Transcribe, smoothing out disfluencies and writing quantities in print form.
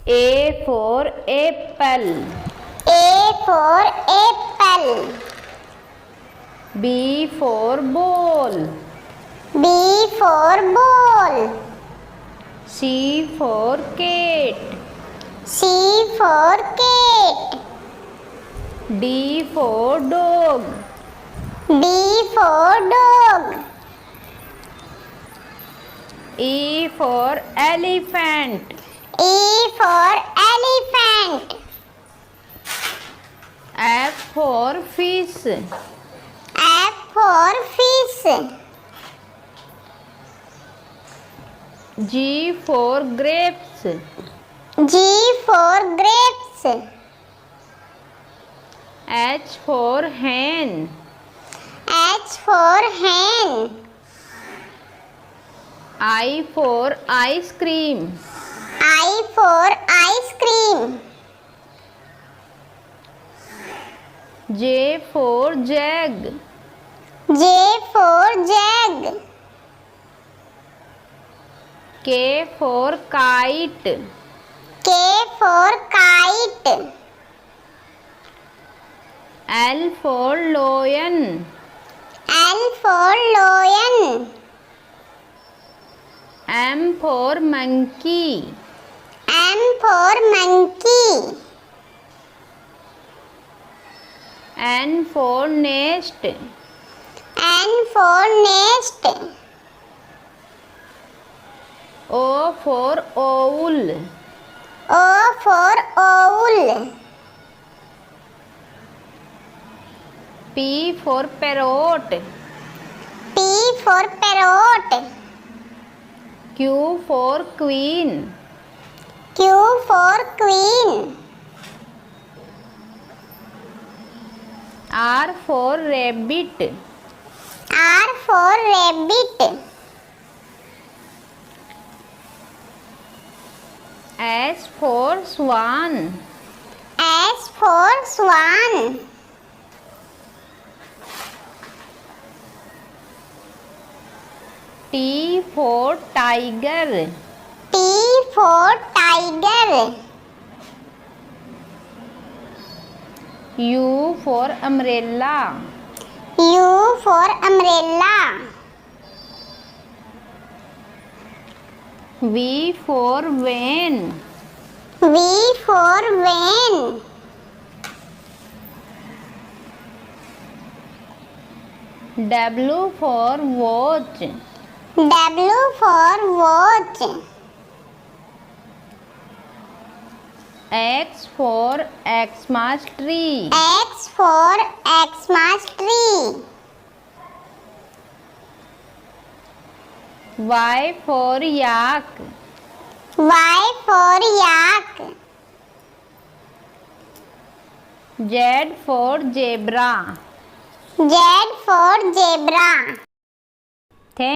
A for apple. A for apple. B for ball. B for ball. C for cat. C for cat. D for dog. D for dog. E for elephant. E for elephant. F for fish. F for fish. G for grapes. G for grapes. H for hen. H for hen. I for ice cream. I for ice cream. J for jug. J for jug. K for kite. K for kite. L for lion. L for lion. M for monkey. M for monkey. N for nest. N for nest. O for owl. O for owl. P for parrot. P for parrot. Q for queen. Q for queen. R for rabbit. R for rabbit. S for swan. S for swan. T for tiger. T for tiger. U for umbrella. U for umbrella. V for van. V for van. W for watch. W for watch. X for Xmas tree. X for Xmas tree. Y for yak. Y for yak. Z for zebra. Z for zebra.